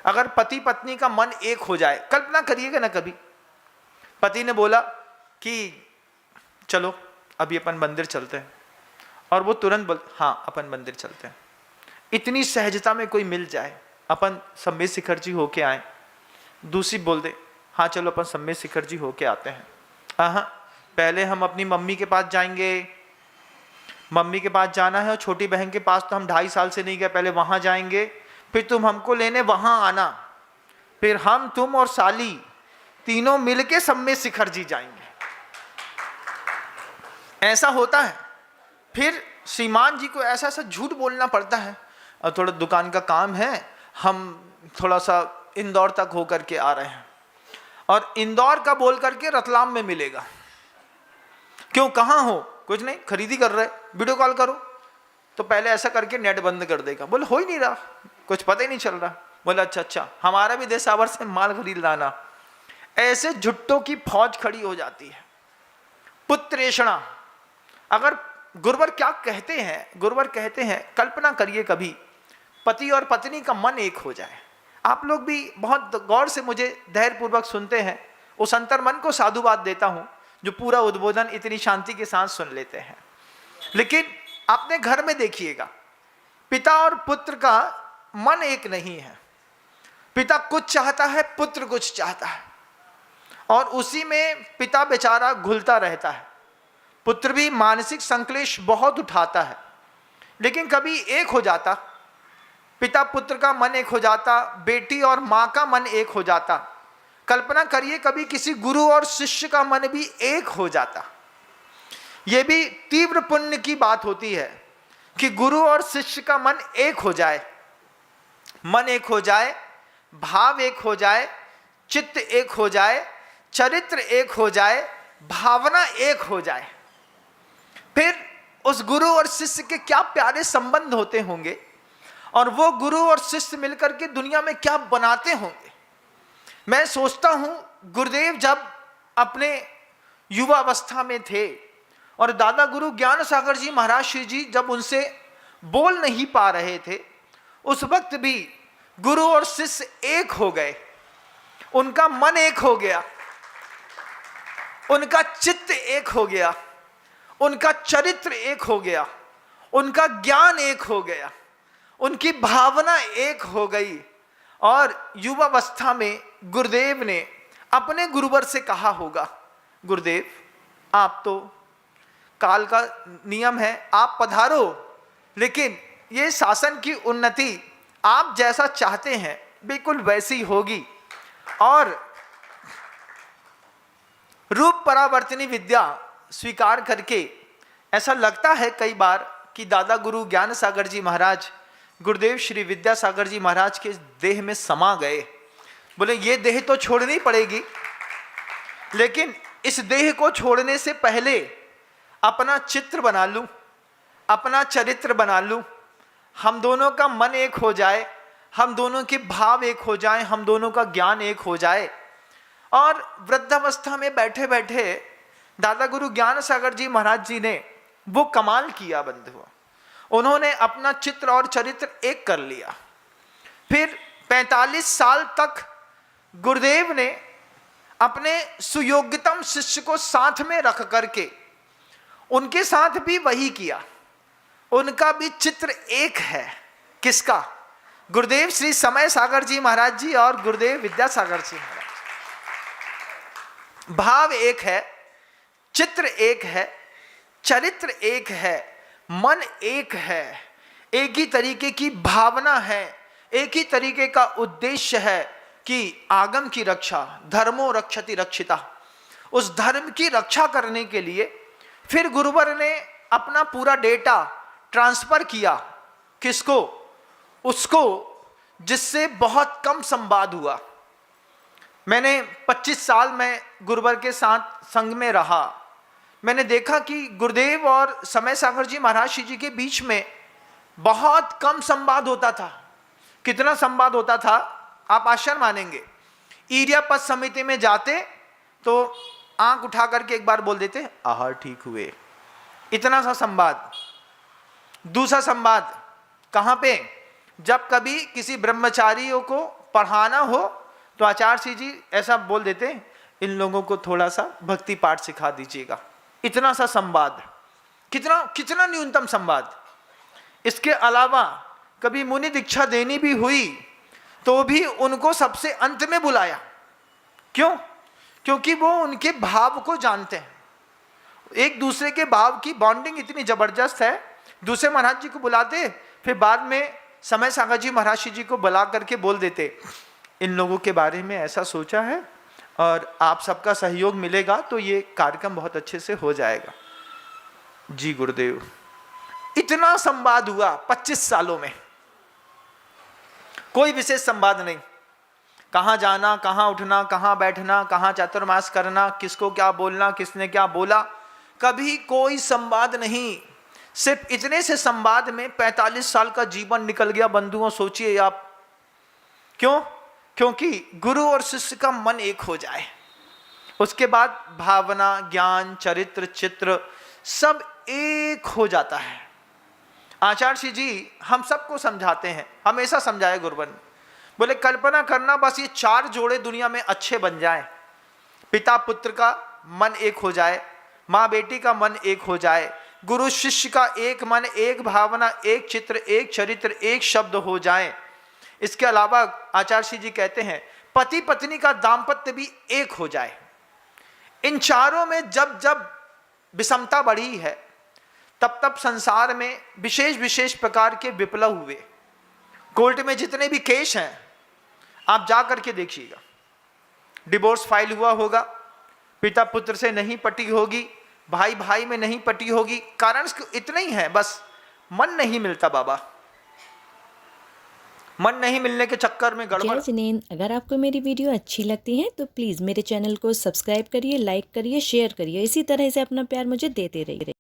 अगर पति पत्नी का मन एक हो जाए, कल्पना करिएगा ना, कभी पति ने बोला कि चलो अभी अपन मंदिर चलते हैं, और वो तुरंत बोल हाँ अपन मंदिर चलते हैं। इतनी सहजता में कोई मिल जाए, अपन सम्मेद शिखर जी होके आए, दूसरी बोल दे हाँ चलो अपन सम्मेद शिखर जी होके आते हैं। हाँ पहले हम अपनी मम्मी के पास जाएंगे, मम्मी के पास जाना है, और छोटी बहन के पास तो हम 2.5 साल से नहीं गए, पहले वहां जाएंगे, फिर तुम हमको लेने वहां आना, फिर हम तुम और साली तीनों मिलके सम्मेद शिखर जी जाएंगे। ऐसा होता है। फिर श्रीमान जी को ऐसा ऐसा झूठ बोलना पड़ता है, और थोड़ा दुकान का काम है, हम थोड़ा सा इंदौर तक होकर के आ रहे हैं, और इंदौर का बोल करके रतलाम में मिलेगा। क्यों, कहाँ हो? कुछ नहीं, खरीदी कर रहे, वीडियो कॉल करो। तो पहले ऐसा करके नेट बंद कर देगा, बोले हो ही नहीं रहा, कुछ पता ही नहीं चल रहा। बोला अच्छा हमारा भी देशावर से माल खरीद लाना। ऐसे झुट्टों की फौज खड़ी हो जाती है। पुत्रेषणा, अगर गुरुवर क्या कहते हैं, गुरुवर कहते हैं कल्पना करिए कभी पति और पत्नी का मन एक हो जाए। आप लोग भी बहुत गौर से मुझे धैर्यपूर्वक सुनते हैं, उस अंतर्मन को साधुवाद देता हूं जो पूरा उद्बोधन इतनी शांति के साथ सुन लेते हैं। लेकिन अपने घर में देखिएगा, पिता और पुत्र का मन एक नहीं है। पिता कुछ चाहता है, पुत्र कुछ चाहता है, और उसी में पिता बेचारा घुलता रहता है। पुत्र भी मानसिक संक्लेश बहुत उठाता है, लेकिन कभी एक हो जाता, पिता पुत्र का मन एक हो जाता, बेटी और माँ का मन एक हो जाता। कल्पना करिए कभी किसी गुरु और शिष्य का मन भी एक हो जाता। यह भी तीव्र पुण्य की बात होती है कि गुरु और शिष्य का मन एक हो जाए, मन एक हो जाए, भाव एक हो जाए, चित्त एक हो जाए, चरित्र एक हो जाए, भावना एक हो जाए। फिर उस गुरु और शिष्य के क्या प्यारे संबंध होते होंगे, और वो गुरु और शिष्य मिलकर के दुनिया में क्या बनाते होंगे। मैं सोचता हूं गुरुदेव जब अपने युवा अवस्था में थे, और दादा गुरु ज्ञान सागर जी महाराज श्री जी जब उनसे बोल नहीं पा रहे थे, उस वक्त भी गुरु और शिष्य एक हो गए। उनका मन एक हो गया, उनका चित्त एक हो गया, उनका चरित्र एक हो गया, उनका ज्ञान एक हो गया, उनकी भावना एक हो गई। और युवावस्था में गुरुदेव ने अपने गुरुवर से कहा होगा, गुरुदेव आप तो, काल का नियम है, आप पधारो, लेकिन ये शासन की उन्नति आप जैसा चाहते हैं बिल्कुल वैसी होगी। और रूप परावर्तनी विद्या स्वीकार करके ऐसा लगता है कई बार कि दादा गुरु ज्ञान सागर जी महाराज गुरुदेव श्री विद्यासागर जी महाराज के देह में समा गए। बोले ये देह तो छोड़नी पड़ेगी, लेकिन इस देह को छोड़ने से पहले अपना चित्र बना लूं, अपना चरित्र बना लूं, हम दोनों का मन एक हो जाए, हम दोनों के भाव एक हो जाए, हम दोनों का ज्ञान एक हो जाए। और वृद्धावस्था में बैठे बैठे दादा गुरु ज्ञान सागर जी महाराज जी ने वो कमाल किया बंधुओं। उन्होंने अपना चित्र और चरित्र एक कर लिया। फिर 45 साल तक गुरुदेव ने अपने सुयोग्यतम शिष्य को साथ में रख करके उनके साथ भी वही किया। उनका भी चित्र एक है। किसका? गुरुदेव श्री समय सागर जी महाराज जी और गुरुदेव विद्यासागर जी महाराज। भाव एक है, चित्र एक है, चरित्र एक है, मन एक है, एक ही तरीके की भावना है, एक ही तरीके का उद्देश्य है कि आगम की रक्षा, धर्मो रक्षति रक्षिता, उस धर्म की रक्षा करने के लिए फिर गुरुवर ने अपना पूरा डेटा ट्रांसफर किया। किसको? उसको जिससे बहुत कम संवाद हुआ। मैंने 25 साल में गुरुवर के साथ संग में रहा। मैंने देखा कि गुरुदेव और समय सागर जी महाराज जी के बीच में बहुत कम संवाद होता था। कितना संवाद होता था आप आश्चर्य मानेंगे। ईरिया पद समिति में जाते तो आंख उठा करके एक बार बोल देते आहार ठीक हुए, इतना सा संवाद। दूसरा संवाद कहाँ पे? जब कभी किसी ब्रह्मचारियों को पढ़ाना हो तो आचार्य श्री जी ऐसा बोल देते, इन लोगों को थोड़ा सा भक्ति पाठ सिखा दीजिएगा। इतना सा संवाद, कितना कितना न्यूनतम संवाद। इसके अलावा कभी मुनि दीक्षा देनी भी हुई तो भी उनको सबसे अंत में बुलाया। क्यों? क्योंकि वो उनके भाव को जानते हैं। एक दूसरे के भाव की बॉन्डिंग इतनी जबरदस्त है। दूसरे महाराज जी को बुलाते, फिर बाद में समय सागर जी महाराज जी को बुला करके बोल देते, इन लोगों के बारे में ऐसा सोचा है और आप सबका सहयोग मिलेगा तो ये कार्यक्रम बहुत अच्छे से हो जाएगा। जी गुरुदेव। इतना संवाद हुआ 25 सालों में, कोई विशेष संवाद नहीं। कहाँ जाना, कहाँ उठना, कहाँ बैठना, कहाँ चातुर्मास करना, किसको क्या बोलना, किसने क्या बोला, कभी कोई संवाद नहीं। सिर्फ इतने से संवाद में 45 साल का जीवन निकल गया बंधुओं, सोचिए आप। क्यों? क्योंकि गुरु और शिष्य का मन एक हो जाए। उसके बाद भावना, ज्ञान, चरित्र, चित्र सब एक हो जाता है। आचार्य श्री जी हम सबको समझाते हैं, हमेशा समझाए गुरुवन, बोले कल्पना करना बस ये 4 जोड़े दुनिया में अच्छे बन जाएं। पिता पुत्र का मन एक हो जाए, माँ बेटी का मन एक हो जाए, गुरु शिष्य का एक मन, एक भावना, एक चित्र, एक चरित्र, एक शब्द हो जाए। इसके अलावा आचार्य श्री जी कहते हैं पति पत्नी का दाम्पत्य भी एक हो जाए। इन चारों में जब जब विषमता बढ़ी है तब तब संसार में विशेष विशेष प्रकार के विप्लव हुए। कोर्ट में जितने भी केस हैं आप जा करके देखिएगा, डिवोर्स फाइल हुआ होगा, पिता पुत्र से नहीं पटी होगी, भाई भाई में नहीं पटी होगी। कारण इतना ही है, बस मन नहीं मिलता बाबा, मन नहीं मिलने के चक्कर में गड़बड़। जय जिनेंद्र, अगर आपको मेरी वीडियो अच्छी लगती है तो प्लीज़ मेरे चैनल को सब्सक्राइब करिए, लाइक करिए, शेयर करिए। इसी तरह से अपना प्यार मुझे देते रहिए।